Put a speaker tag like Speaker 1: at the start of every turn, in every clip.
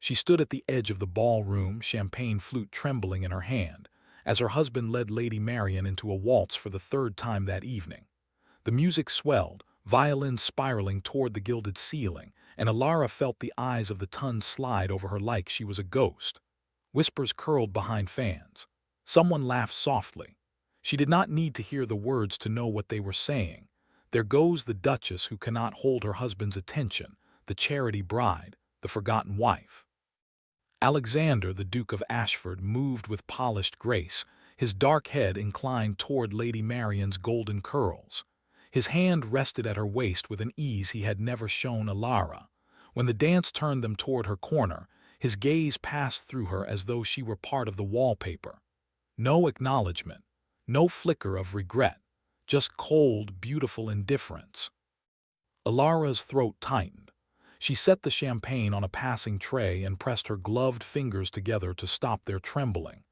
Speaker 1: She stood at the edge of the ballroom, champagne flute trembling in her hand, as her husband led Lady Marian into a waltz for the third time that evening. The music swelled, violins spiraling toward the gilded ceiling, and Alara felt the eyes of the Tun slide over her like she was a ghost. Whispers curled behind fans. Someone laughed softly. She did not need to hear the words to know what they were saying. There goes the Duchess who cannot hold her husband's attention, the charity bride, the forgotten wife. Alexander, the Duke of Ashford, moved with polished grace, his dark head inclined toward Lady Marian's golden curls. His hand rested at her waist with an ease he had never shown Alara. When the dance turned them toward her corner, his gaze passed through her as though she were part of the wallpaper. No acknowledgement, no flicker of regret, just cold, beautiful indifference. Alara's throat tightened. She set the champagne on a passing tray and pressed her gloved fingers together to stop their trembling.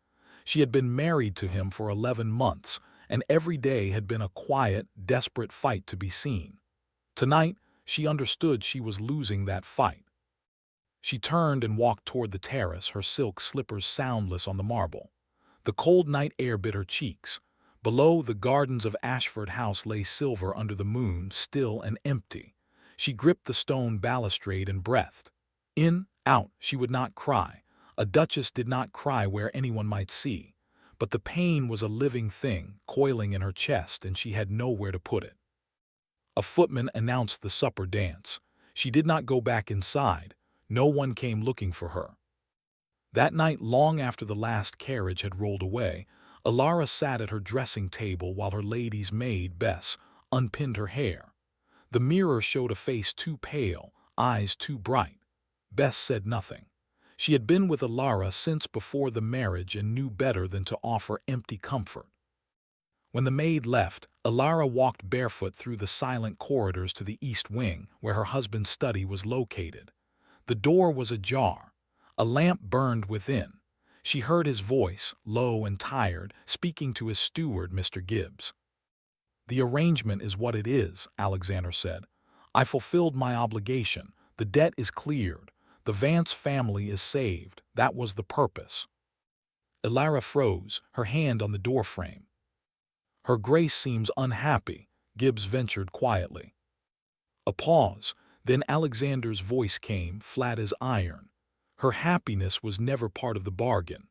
Speaker 1: She had been married to him for 11 months, and every day had been a quiet, desperate fight to be seen. Tonight, she understood she was losing that fight. She turned and walked toward the terrace, her silk slippers soundless on the marble. The cold night air bit her cheeks. Below, the gardens of Ashford House lay silver under the moon, still and empty. She gripped the stone balustrade and breathed. In, out, she would not cry. A duchess did not cry where anyone might see. But the pain was a living thing, coiling in her chest, and she had nowhere to put it. A footman announced the supper dance. She did not go back inside. No one came looking for her. That night, long after the last carriage had rolled away, Alara sat at her dressing table while her lady's maid, Bess, unpinned her hair. The mirror showed a face too pale, eyes too bright. Bess said nothing. She had been with Alara since before the marriage and knew better than to offer empty comfort. When the maid left, Alara walked barefoot through the silent corridors to the east wing, where her husband's study was located. The door was ajar. A lamp burned within. She heard his voice, low and tired, speaking to his steward, Mr. Gibbs. "The arrangement is what it is," Alexander said. "I fulfilled my obligation. The debt is cleared. The Vance family is saved. That was the purpose." Alara froze, her hand on the doorframe. "Her Grace seems unhappy," Gibbs ventured quietly. A pause, then Alexander's voice came, flat as iron. Her happiness was never part of the bargain.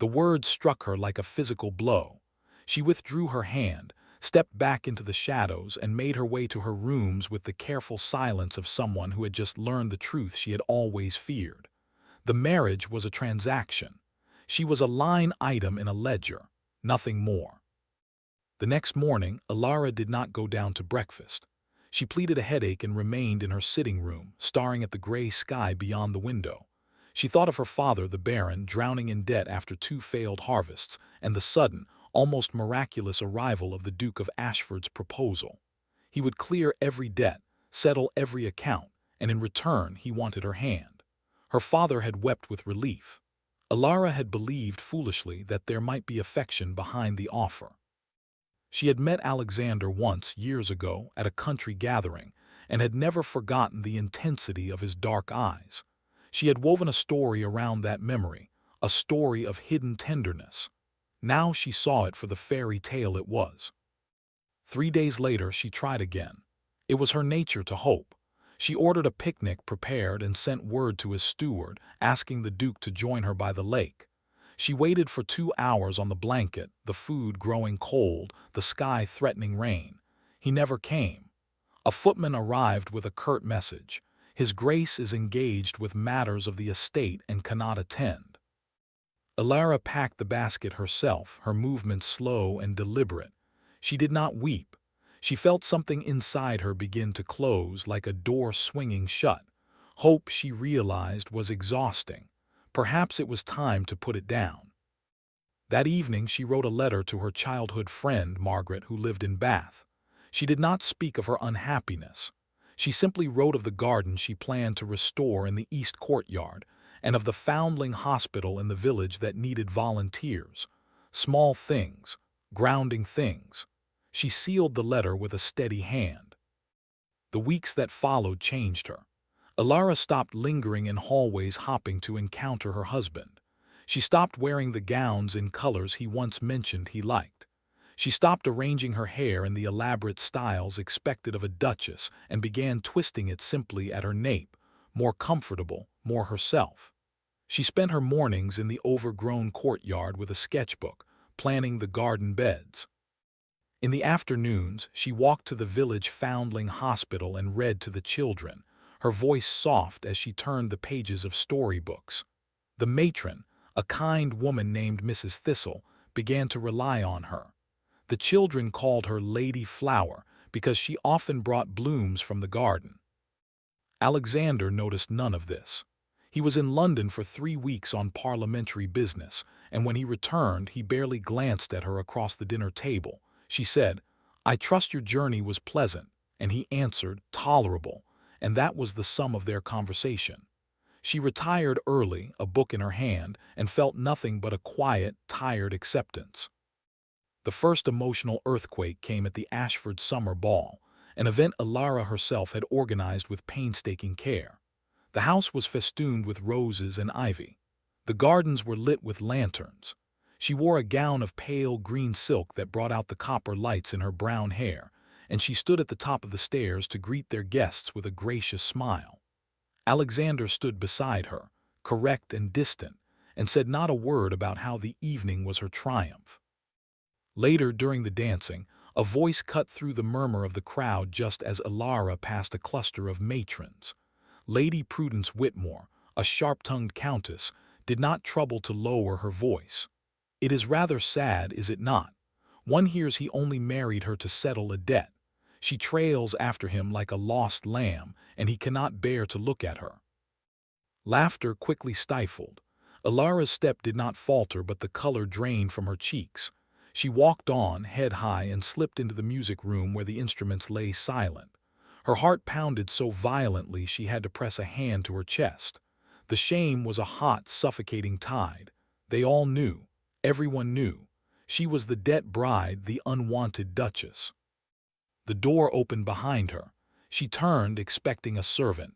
Speaker 1: The words struck her like a physical blow. She withdrew her hand, stepped back into the shadows, and made her way to her rooms with the careful silence of someone who had just learned the truth she had always feared. The marriage was a transaction. She was a line item in a ledger, nothing more. The next morning, Alara did not go down to breakfast. She pleaded a headache and remained in her sitting room, staring at the gray sky beyond the window. She thought of her father, the Baron, drowning in debt after 2 failed harvests, and the sudden, almost miraculous arrival of the Duke of Ashford's proposal. He would clear every debt, settle every account, and in return he wanted her hand. Her father had wept with relief. Alara had believed foolishly that there might be affection behind the offer. She had met Alexander once, years ago, at a country gathering, and had never forgotten the intensity of his dark eyes. She had woven a story around that memory, a story of hidden tenderness. Now she saw it for the fairy tale it was. 3 days later, she tried again. It was her nature to hope. She ordered a picnic prepared and sent word to his steward, asking the Duke to join her by the lake. She waited for 2 hours on the blanket, the food growing cold, the sky threatening rain. He never came. A footman arrived with a curt message. "His Grace is engaged with matters of the estate and cannot attend." Alara packed the basket herself, her movements slow and deliberate. She did not weep. She felt something inside her begin to close, like a door swinging shut. Hope, she realized, was exhausting. Perhaps it was time to put it down. That evening she wrote a letter to her childhood friend, Margaret, who lived in Bath. She did not speak of her unhappiness. She simply wrote of the garden she planned to restore in the East Courtyard, and of the foundling hospital in the village that needed volunteers. Small things, grounding things. She sealed the letter with a steady hand. The weeks that followed changed her. Alara stopped lingering in hallways hopping to encounter her husband. She stopped wearing the gowns in colors he once mentioned he liked. She stopped arranging her hair in the elaborate styles expected of a duchess and began twisting it simply at her nape, more comfortable, more herself. She spent her mornings in the overgrown courtyard with a sketchbook, planning the garden beds. In the afternoons, she walked to the village foundling hospital and read to the children, her voice soft as she turned the pages of storybooks. The matron, a kind woman named Mrs. Thistle, began to rely on her. The children called her Lady Flower because she often brought blooms from the garden. Alexander noticed none of this. He was in London for 3 weeks on parliamentary business, and when he returned, he barely glanced at her across the dinner table. She said, "I trust your journey was pleasant," and he answered, "Tolerable," and that was the sum of their conversation. She retired early, a book in her hand, and felt nothing but a quiet, tired acceptance. The first emotional earthquake came at the Ashford Summer Ball, an event Alara herself had organized with painstaking care. The house was festooned with roses and ivy. The gardens were lit with lanterns. She wore a gown of pale green silk that brought out the copper lights in her brown hair, and she stood at the top of the stairs to greet their guests with a gracious smile. Alexander stood beside her, correct and distant, and said not a word about how the evening was her triumph. Later, during the dancing, a voice cut through the murmur of the crowd just as Alara passed a cluster of matrons. Lady Prudence Whitmore, a sharp-tongued countess, did not trouble to lower her voice. "It is rather sad, is it not? One hears he only married her to settle a debt. She trails after him like a lost lamb, and he cannot bear to look at her." Laughter quickly stifled. Alara's step did not falter, but the color drained from her cheeks. She walked on, head high, and slipped into the music room where the instruments lay silent. Her heart pounded so violently she had to press a hand to her chest. The shame was a hot, suffocating tide. They all knew. Everyone knew. She was the debt bride, the unwanted duchess. The door opened behind her. She turned, expecting a servant,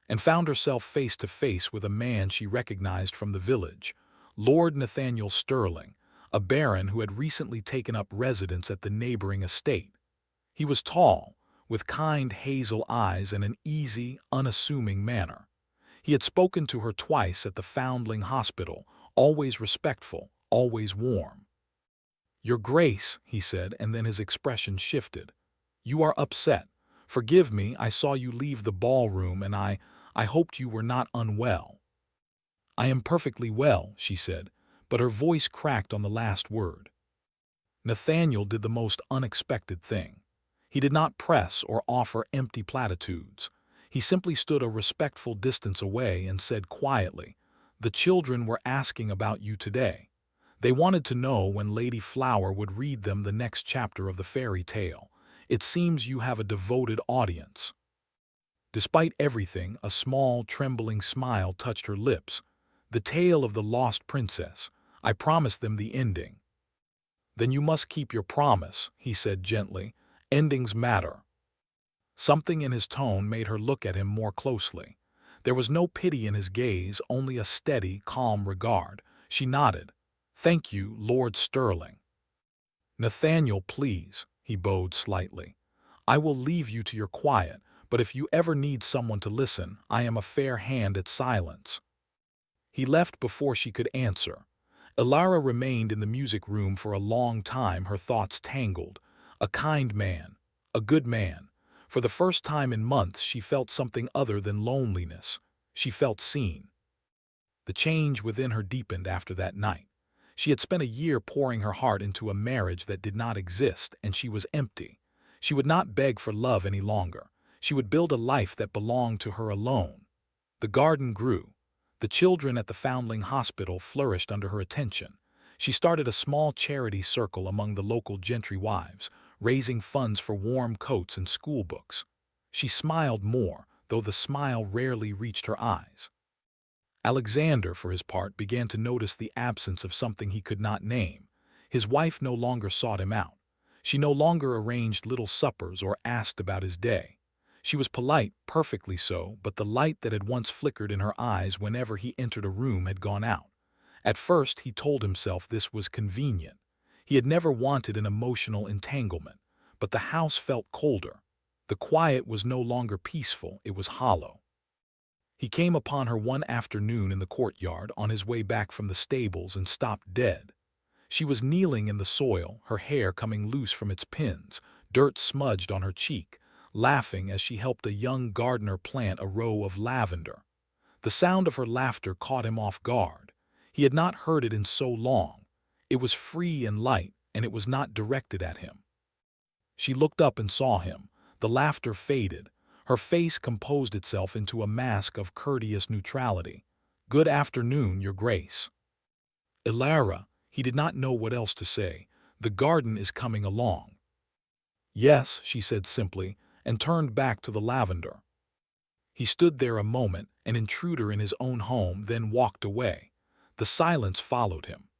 Speaker 1: and found herself face to face with a man she recognized from the village, Lord Nathaniel Sterling, a baron who had recently taken up residence at the neighboring estate. He was tall, with kind hazel eyes and an easy, unassuming manner. He had spoken to her twice at the Foundling Hospital, always respectful, always warm. "Your Grace," he said, and then his expression shifted. "You are upset. Forgive me, I saw you leave the ballroom and I hoped you were not unwell." "I am perfectly well," she said, but her voice cracked on the last word. Nathaniel did the most unexpected thing. He did not press or offer empty platitudes. He simply stood a respectful distance away and said quietly, "The children were asking about you today. They wanted to know when Lady Flower would read them the next chapter of the fairy tale. It seems you have a devoted audience." Despite everything, a small, trembling smile touched her lips. "The tale of the lost princess. I promised them the ending." "Then you must keep your promise," he said gently. "Endings matter." Something in his tone made her look at him more closely. There was no pity in his gaze, only a steady, calm regard. She nodded. "Thank you, Lord Sterling." "Nathaniel, please," he bowed slightly. "I will leave you to your quiet, but if you ever need someone to listen, I am a fair hand at silence." He left before she could answer. Alara remained in the music room for a long time, her thoughts tangled. A kind man. A good man. For the first time in months, she felt something other than loneliness. She felt seen. The change within her deepened after that night. She had spent a year pouring her heart into a marriage that did not exist, and she was empty. She would not beg for love any longer. She would build a life that belonged to her alone. The garden grew. The children at the Foundling Hospital flourished under her attention. She started a small charity circle among the local gentry wives, raising funds for warm coats and school books. She smiled more, though the smile rarely reached her eyes. Alexander, for his part, began to notice the absence of something he could not name. His wife no longer sought him out. She no longer arranged little suppers or asked about his day. She was polite, perfectly so, but the light that had once flickered in her eyes whenever he entered a room had gone out. At first, he told himself this was convenient. He had never wanted an emotional entanglement, but the house felt colder. The quiet was no longer peaceful, it was hollow. He came upon her one afternoon in the courtyard on his way back from the stables and stopped dead. She was kneeling in the soil, her hair coming loose from its pins, dirt smudged on her cheek, laughing as she helped a young gardener plant a row of lavender. The sound of her laughter caught him off guard. He had not heard it in so long. It was free and light, and it was not directed at him. She looked up and saw him. The laughter faded. Her face composed itself into a mask of courteous neutrality. "Good afternoon, Your Grace." "Ilara," he did not know what else to say. "The garden is coming along." "Yes," she said simply, and turned back to the lavender. He stood there a moment, an intruder in his own home, then walked away. The silence followed him.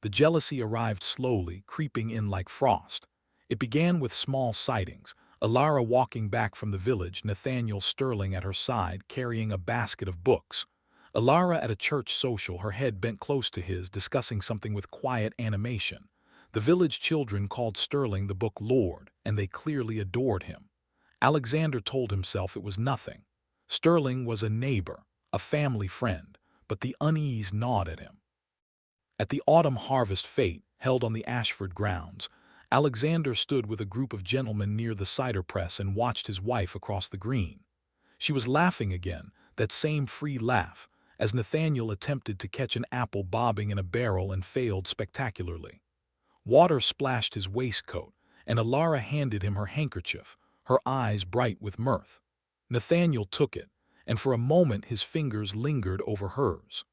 Speaker 1: The jealousy arrived slowly, creeping in like frost. It began with small sightings. Ilara walking back from the village, Nathaniel Sterling at her side carrying a basket of books. Ilara at a church social, her head bent close to his, discussing something with quiet animation. The village children called Sterling the book lord, and they clearly adored him. Alexander told himself it was nothing. Sterling was a neighbor, a family friend, but the unease gnawed at him. At the autumn harvest fete, held on the Ashford grounds, Alexander stood with a group of gentlemen near the cider press and watched his wife across the green. She was laughing again, that same free laugh, as Nathaniel attempted to catch an apple bobbing in a barrel and failed spectacularly. Water splashed his waistcoat, and Ilara handed him her handkerchief, her eyes bright with mirth. Nathaniel took it, and for a moment his fingers lingered over hers.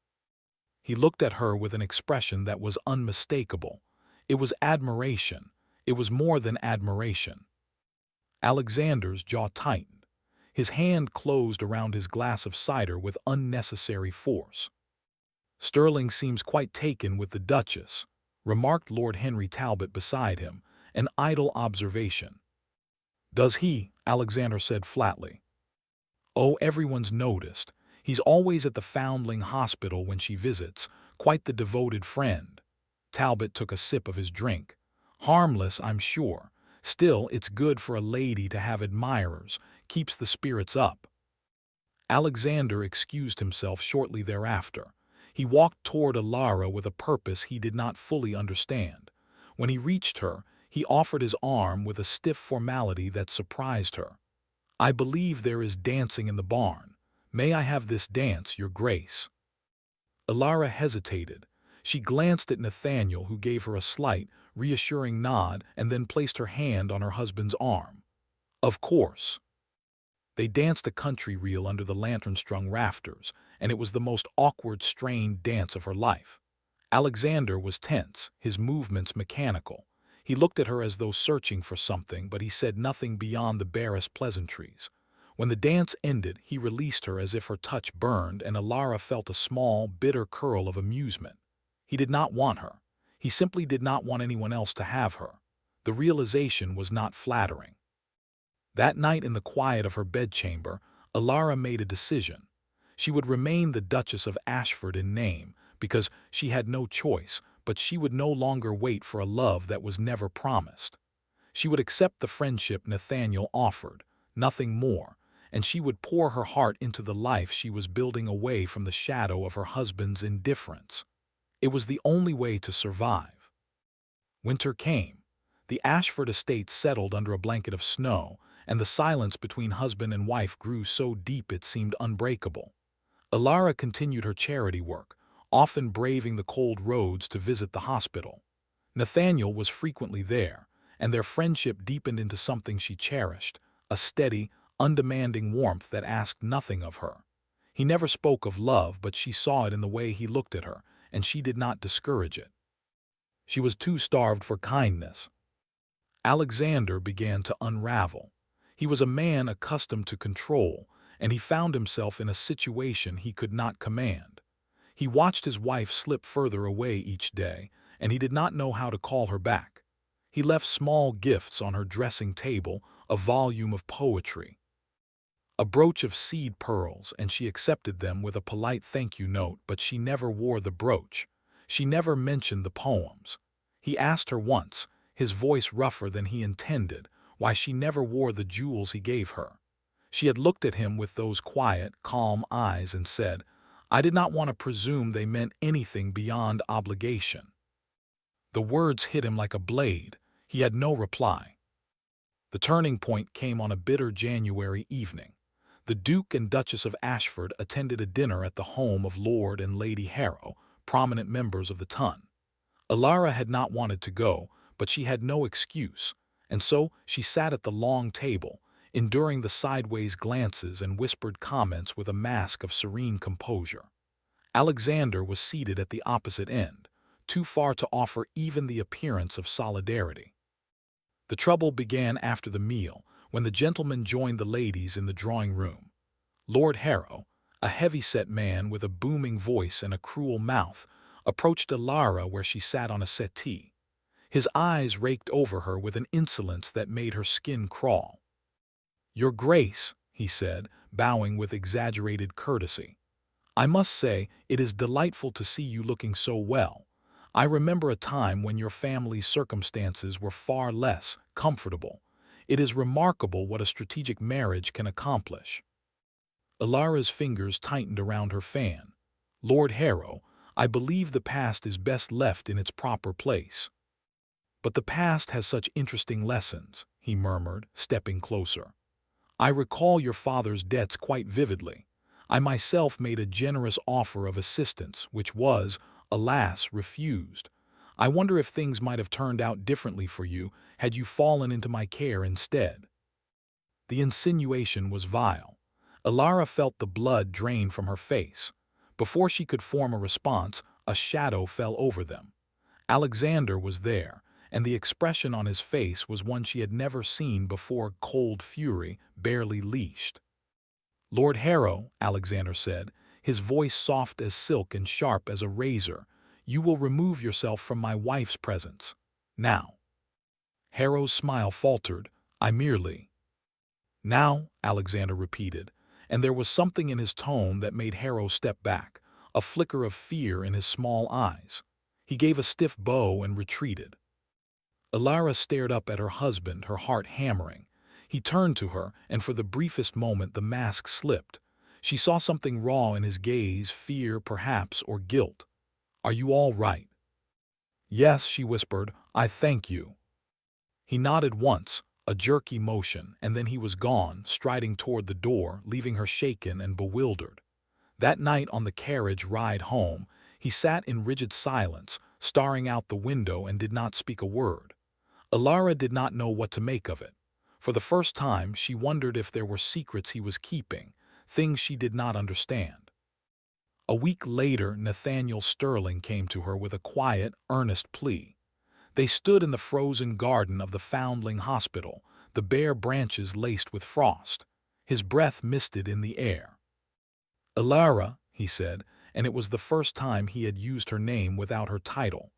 Speaker 1: He looked at her with an expression that was unmistakable. It was admiration. It was more than admiration. Alexander's jaw tightened. His hand closed around his glass of cider with unnecessary force. "Sterling seems quite taken with the Duchess," remarked Lord Henry Talbot beside him, an idle observation. "Does he?" Alexander said flatly. "Oh, everyone's noticed. He's always at the Foundling Hospital when she visits, quite the devoted friend." Talbot took a sip of his drink. "Harmless, I'm sure. Still, it's good for a lady to have admirers, keeps the spirits up." Alexander excused himself shortly thereafter. He walked toward Ilara with a purpose he did not fully understand. When he reached her, he offered his arm with a stiff formality that surprised her. "I believe there is dancing in the barn. May I have this dance, Your Grace?" Ilara hesitated. She glanced at Nathaniel, who gave her a slight, reassuring nod and then placed her hand on her husband's arm. "Of course." They danced a country reel under the lantern-strung rafters, and it was the most awkward, strained dance of her life. Alexander was tense, his movements mechanical. He looked at her as though searching for something, but he said nothing beyond the barest pleasantries. When the dance ended, he released her as if her touch burned, and Ilara felt a small, bitter curl of amusement. He did not want her. He simply did not want anyone else to have her. The realization was not flattering. That night in the quiet of her bedchamber, Ilara made a decision. She would remain the Duchess of Ashford in name, because she had no choice, but she would no longer wait for a love that was never promised. She would accept the friendship Nathaniel offered, nothing more, and she would pour her heart into the life she was building away from the shadow of her husband's indifference. It was the only way to survive. Winter came. The Ashford estate settled under a blanket of snow, and the silence between husband and wife grew so deep it seemed unbreakable. Ilara continued her charity work, often braving the cold roads to visit the hospital. Nathaniel was frequently there, and their friendship deepened into something she cherished, a steady, undemanding warmth that asked nothing of her. He never spoke of love, but she saw it in the way he looked at her, and she did not discourage it. She was too starved for kindness. Alexander began to unravel. He was a man accustomed to control, and he found himself in a situation he could not command. He watched his wife slip further away each day, and he did not know how to call her back. He left small gifts on her dressing table, a volume of poetry. A brooch of seed pearls, and she accepted them with a polite thank you note, but she never wore the brooch. She never mentioned the poems. He asked her once, his voice rougher than he intended, why she never wore the jewels he gave her. She had looked at him with those quiet, calm eyes and said, "I did not want to presume they meant anything beyond obligation." The words hit him like a blade. He had no reply. The turning point came on a bitter January evening. The Duke and Duchess of Ashford attended a dinner at the home of Lord and Lady Harrow, prominent members of the Ton. Alara had not wanted to go, but she had no excuse, and so she sat at the long table, enduring the sideways glances and whispered comments with a mask of serene composure. Alexander was seated at the opposite end, too far to offer even the appearance of solidarity. The trouble began after the meal, when the gentlemen joined the ladies in the drawing-room. Lord Harrow, a heavy-set man with a booming voice and a cruel mouth, approached Alara where she sat on a settee. His eyes raked over her with an insolence that made her skin crawl. "Your Grace," he said, bowing with exaggerated courtesy, "I must say it is delightful to see you looking so well. I remember a time when your family's circumstances were far less comfortable. It is remarkable what a strategic marriage can accomplish." Alara's fingers tightened around her fan. "Lord Harrow, I believe the past is best left in its proper place." "But the past has such interesting lessons," he murmured, stepping closer. "I recall your father's debts quite vividly. I myself made a generous offer of assistance, which was, alas, refused. I wonder if things might have turned out differently for you had you fallen into my care instead." The insinuation was vile. Alara felt the blood drain from her face. Before she could form a response, a shadow fell over them. Alexander was there, and the expression on his face was one she had never seen before: cold fury, barely leashed. "Lord Harrow," Alexander said, his voice soft as silk and sharp as a razor, "you will remove yourself from my wife's presence. Now." Harrow's smile faltered. "I merely—" "Now," Alexander repeated, and there was something in his tone that made Harrow step back, a flicker of fear in his small eyes. He gave a stiff bow and retreated. Alara stared up at her husband, her heart hammering. He turned to her, and for the briefest moment the mask slipped. She saw something raw in his gaze, fear, perhaps, or guilt. "Are you all right?" "Yes," she whispered, "I thank you." He nodded once, a jerky motion, and then he was gone, striding toward the door, leaving her shaken and bewildered. That night on the carriage ride home, he sat in rigid silence, staring out the window, and did not speak a word. Alara did not know what to make of it. For the first time, she wondered if there were secrets he was keeping, things she did not understand. A week later, Nathaniel Sterling came to her with a quiet, earnest plea. They stood in the frozen garden of the Foundling Hospital, the bare branches laced with frost. His breath misted in the air. "Alara," he said, and it was the first time he had used her name without her title,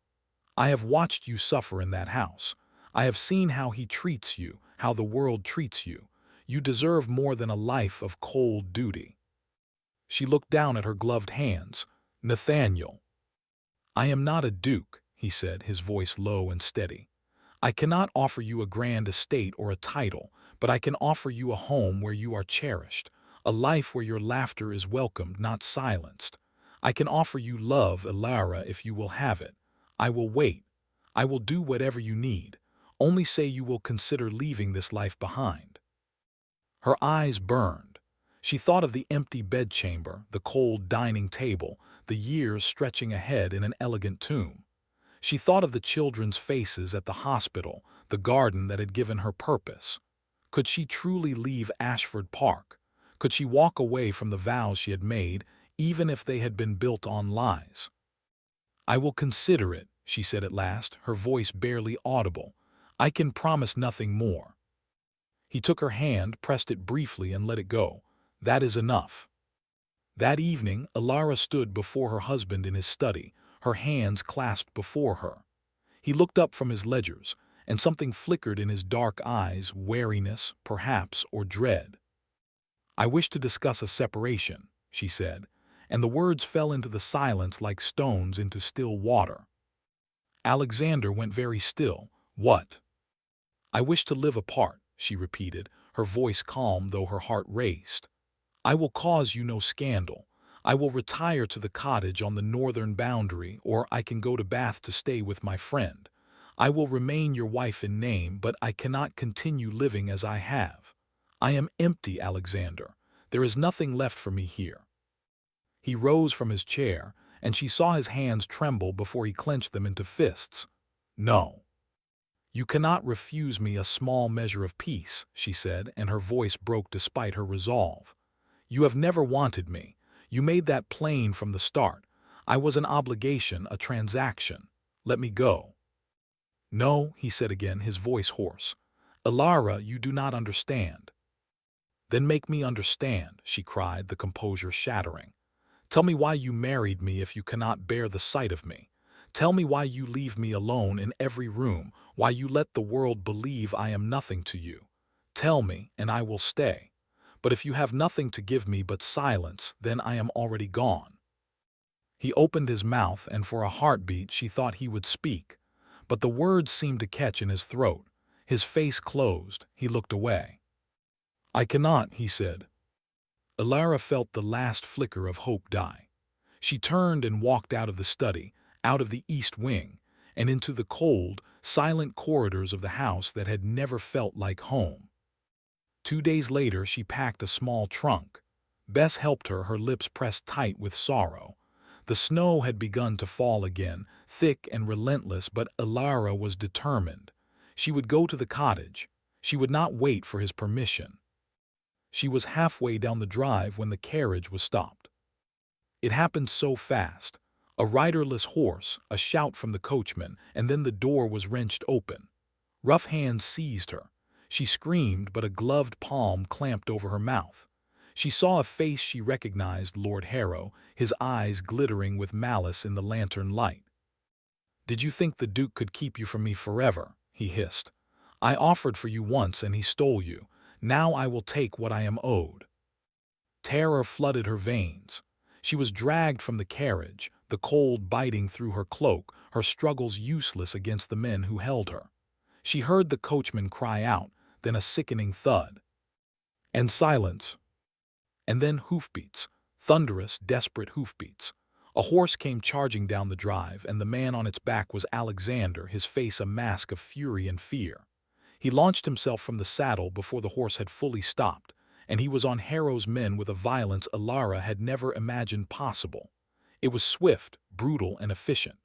Speaker 1: "I have watched you suffer in that house. I have seen how he treats you, how the world treats you. You deserve more than a life of cold duty." She looked down at her gloved hands. "Nathaniel." "I am not a duke," he said, his voice low and steady. "I cannot offer you a grand estate or a title, but I can offer you a home where you are cherished, a life where your laughter is welcomed, not silenced. I can offer you love, Alara, if you will have it. I will wait. I will do whatever you need. Only say you will consider leaving this life behind." Her eyes burned. She thought of the empty bedchamber, the cold dining table, the years stretching ahead in an elegant tomb. She thought of the children's faces at the hospital, the garden that had given her purpose. Could she truly leave Ashford Park? Could she walk away from the vows she had made, even if they had been built on lies? "I will consider it," she said at last, her voice barely audible. "I can promise nothing more." He took her hand, pressed it briefly, and let it go. "That is enough." That evening, Alara stood before her husband in his study, her hands clasped before her. He looked up from his ledgers, and something flickered in his dark eyes, wariness, perhaps, or dread. I wish to discuss a separation, she said, and the words fell into the silence like stones into still water. Alexander went very still. What? I wish to live apart, she repeated, her voice calm though her heart raced. I will cause you no scandal. I will retire to the cottage on the northern boundary, or I can go to Bath to stay with my friend. I will remain your wife in name, but I cannot continue living as I have. I am empty, Alexander. There is nothing left for me here. He rose from his chair, and she saw his hands tremble before he clenched them into fists. No. You cannot refuse me a small measure of peace, she said, and her voice broke despite her resolve. You have never wanted me. You made that plain from the start. I was an obligation, a transaction. Let me go. No, he said again, his voice hoarse. Ilara, you do not understand. Then make me understand, she cried, the composure shattering. Tell me why you married me if you cannot bear the sight of me. Tell me why you leave me alone in every room, why you let the world believe I am nothing to you. Tell me, and I will stay. But if you have nothing to give me but silence, then I am already gone. He opened his mouth, and for a heartbeat she thought he would speak. But the words seemed to catch in his throat. His face closed. He looked away. I cannot, he said. Ilara felt the last flicker of hope die. She turned and walked out of the study, out of the east wing, and into the cold, silent corridors of the house that had never felt like home. 2 days later she packed a small trunk. Bess helped her, her lips pressed tight with sorrow. The snow had begun to fall again, thick and relentless, but Ilara was determined. She would go to the cottage. She would not wait for his permission. She was halfway down the drive when the carriage was stopped. It happened so fast. A riderless horse, a shout from the coachman, and then the door was wrenched open. Rough hands seized her. She screamed, but a gloved palm clamped over her mouth. She saw a face she recognized, Lord Harrow, his eyes glittering with malice in the lantern light. Did you think the Duke could keep you from me forever? He hissed. I offered for you once and he stole you. Now I will take what I am owed. Terror flooded her veins. She was dragged from the carriage, the cold biting through her cloak, her struggles useless against the men who held her. She heard the coachman cry out, then a sickening thud. And silence. And then hoofbeats, thunderous, desperate hoofbeats. A horse came charging down the drive, and the man on its back was Alexander, his face a mask of fury and fear. He launched himself from the saddle before the horse had fully stopped, and he was on Harrow's men with a violence Ilara had never imagined possible. It was swift, brutal, and efficient.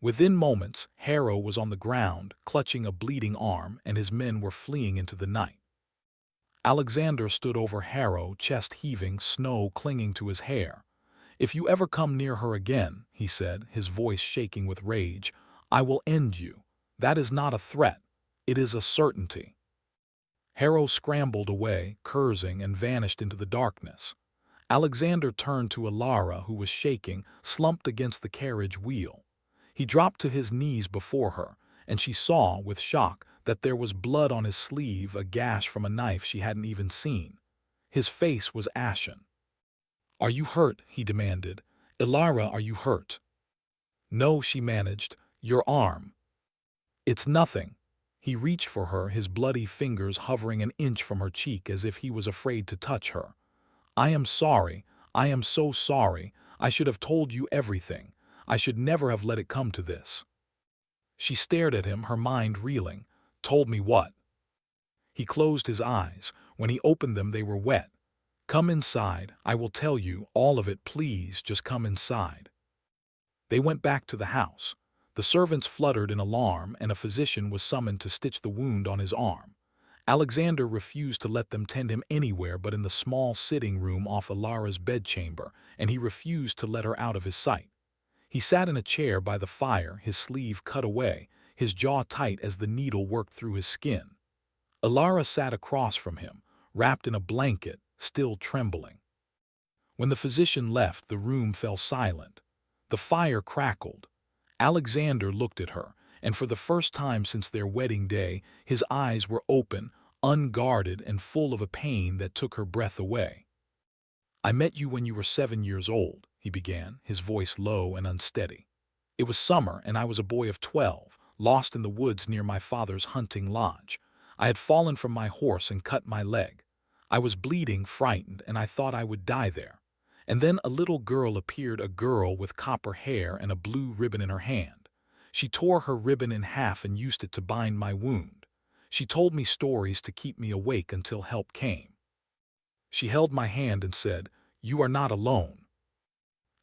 Speaker 1: Within moments, Harrow was on the ground, clutching a bleeding arm, and his men were fleeing into the night. Alexander stood over Harrow, chest heaving, snow clinging to his hair. If you ever come near her again, he said, his voice shaking with rage, I will end you. That is not a threat. It is a certainty. Harrow scrambled away, cursing, and vanished into the darkness. Alexander turned to Ilara, who was shaking, slumped against the carriage wheel. He dropped to his knees before her, and she saw, with shock, that there was blood on his sleeve, a gash from a knife she hadn't even seen. His face was ashen. Are you hurt? He demanded. Ilara, are you hurt? No, she managed. Your arm. It's nothing. He reached for her, his bloody fingers hovering an inch from her cheek as if he was afraid to touch her. I am sorry. I am so sorry. I should have told you everything. I should never have let it come to this. She stared at him, her mind reeling. Told me what? He closed his eyes. When he opened them, they were wet. Come inside. I will tell you all of it, please. Just come inside. They went back to the house. The servants fluttered in alarm, and a physician was summoned to stitch the wound on his arm. Alexander refused to let them tend him anywhere but in the small sitting room off Ilara's bedchamber, and he refused to let her out of his sight. He sat in a chair by the fire, his sleeve cut away, his jaw tight as the needle worked through his skin. Ilara sat across from him, wrapped in a blanket, still trembling. When the physician left, the room fell silent. The fire crackled. Alexander looked at her, and for the first time since their wedding day, his eyes were open, unguarded, and full of a pain that took her breath away. I met you when you were 7 years old, he began, his voice low and unsteady. It was summer, and I was a boy of 12, lost in the woods near my father's hunting lodge. I had fallen from my horse and cut my leg. I was bleeding, frightened, and I thought I would die there. And then a little girl appeared, a girl with copper hair and a blue ribbon in her hand. She tore her ribbon in half and used it to bind my wound. She told me stories to keep me awake until help came. She held my hand and said, "You are not alone."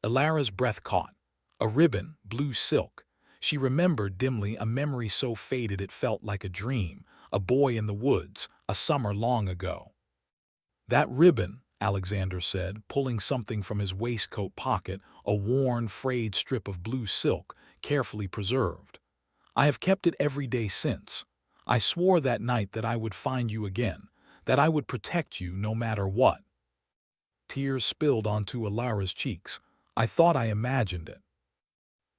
Speaker 1: Alara's breath caught. A ribbon, blue silk. She remembered dimly, a memory so faded it felt like a dream, a boy in the woods, a summer long ago. "That ribbon," Alexander said, pulling something from his waistcoat pocket, a worn, frayed strip of blue silk, carefully preserved. "I have kept it every day since. I swore that night that I would find you again, that I would protect you no matter what." Tears spilled onto Alara's cheeks. "I thought I imagined it."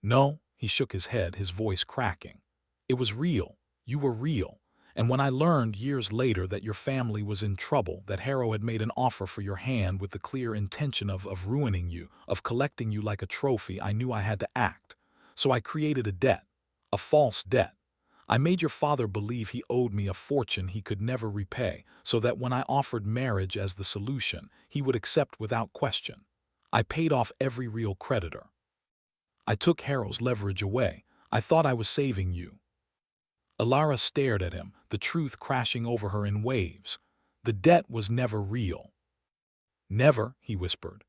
Speaker 1: "No," he shook his head, his voice cracking. "It was real. You were real. And when I learned years later that your family was in trouble, that Harrow had made an offer for your hand with the clear intention of ruining you, of collecting you like a trophy, I knew I had to act. So I created a debt, a false debt. I made your father believe he owed me a fortune he could never repay, so that when I offered marriage as the solution, he would accept without question. I paid off every real creditor. I took Harrow's leverage away. I thought I was saving you." Alara stared at him, the truth crashing over her in waves. "The debt was never real." "Never," he whispered.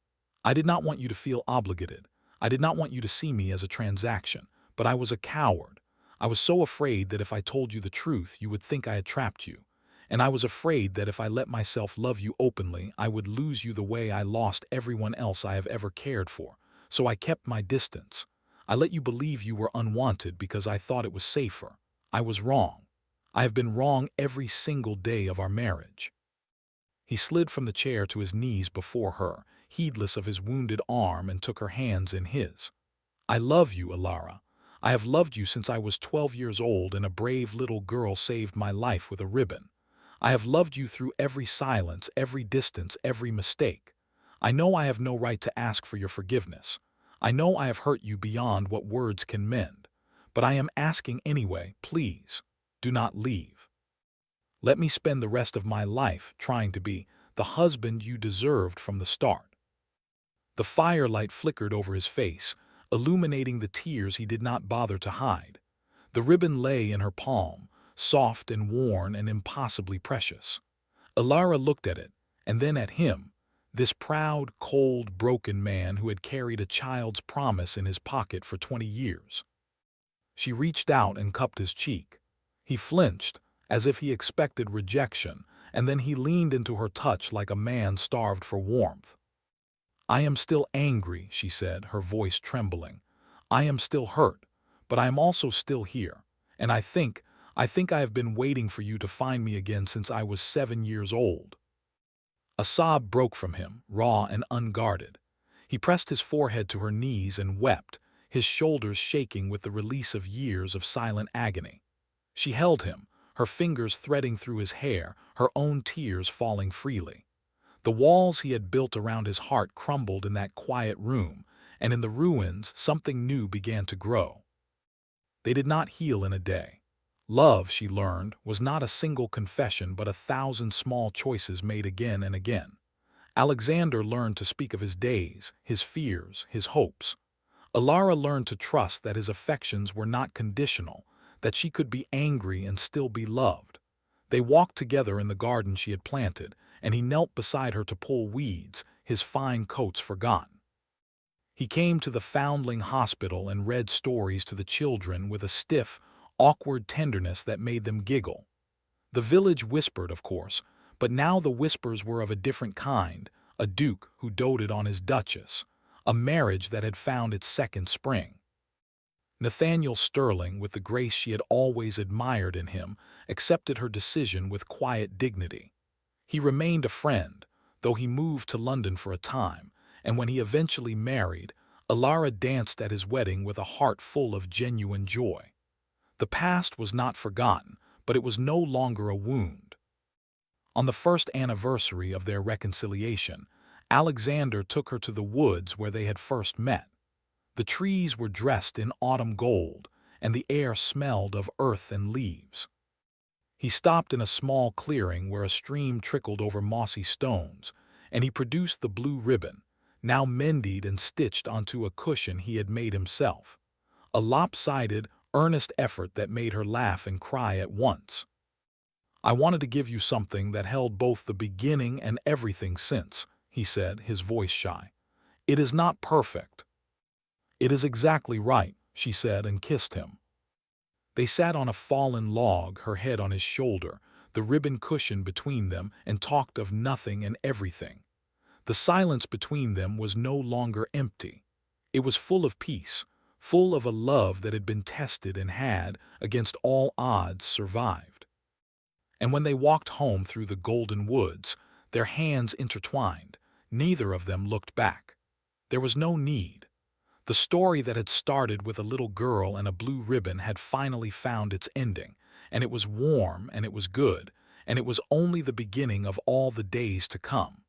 Speaker 1: "I did not want you to feel obligated. I did not want you to see me as a transaction. But I was a coward. I was so afraid that if I told you the truth, you would think I had trapped you. And I was afraid that if I let myself love you openly, I would lose you the way I lost everyone else I have ever cared for. So I kept my distance. I let you believe you were unwanted because I thought it was safer. I was wrong. I have been wrong every single day of our marriage." He slid from the chair to his knees before her, heedless of his wounded arm, and took her hands in his. "I love you, Alara. I have loved you since I was 12 years old and a brave little girl saved my life with a ribbon. I have loved you through every silence, every distance, every mistake. I know I have no right to ask for your forgiveness. I know I have hurt you beyond what words can mend. But I am asking anyway, please, do not leave. Let me spend the rest of my life trying to be the husband you deserved from the start." The firelight flickered over his face, illuminating the tears he did not bother to hide. The ribbon lay in her palm, soft and worn and impossibly precious. Alara looked at it, and then at him, this proud, cold, broken man who had carried a child's promise in his pocket for 20 years. She reached out and cupped his cheek. He flinched, as if he expected rejection, and then he leaned into her touch like a man starved for warmth. "I am still angry," she said, her voice trembling. "I am still hurt, but I am also still here. And I think I have been waiting for you to find me again since I was 7 years old." A sob broke from him, raw and unguarded. He pressed his forehead to her knees and wept, his shoulders shaking with the release of years of silent agony. She held him, her fingers threading through his hair, her own tears falling freely. The walls he had built around his heart crumbled in that quiet room, and in the ruins something new began to grow. They did not heal in a day. Love, she learned, was not a single confession but 1,000 small choices made again and again. Alexander learned to speak of his days, his fears, his hopes. Alara learned to trust that his affections were not conditional, that she could be angry and still be loved. They walked together in the garden she had planted, and he knelt beside her to pull weeds, his fine coats forgotten. He came to the foundling hospital and read stories to the children with a stiff, awkward tenderness that made them giggle. The village whispered, of course, but now the whispers were of a different kind, a duke who doted on his duchess, a marriage that had found its second spring. Nathaniel Sterling, with the grace she had always admired in him, accepted her decision with quiet dignity. He remained a friend, though he moved to London for a time, and when he eventually married, Alara danced at his wedding with a heart full of genuine joy. The past was not forgotten, but it was no longer a wound. On the first anniversary of their reconciliation, Alexander took her to the woods where they had first met. The trees were dressed in autumn gold, and the air smelled of earth and leaves. He stopped in a small clearing where a stream trickled over mossy stones, and he produced the blue ribbon, now mended and stitched onto a cushion he had made himself. A lopsided, earnest effort that made her laugh and cry at once. "I wanted to give you something that held both the beginning and everything since," he said, his voice shy. "It is not perfect." "It is exactly right," she said and kissed him. They sat on a fallen log, her head on his shoulder, the ribbon cushion between them, and talked of nothing and everything. The silence between them was no longer empty. It was full of peace, full of a love that had been tested and had, against all odds, survived. And when they walked home through the golden woods, their hands intertwined, neither of them looked back. There was no need. The story that had started with a little girl and a blue ribbon had finally found its ending, and it was warm and it was good, and it was only the beginning of all the days to come.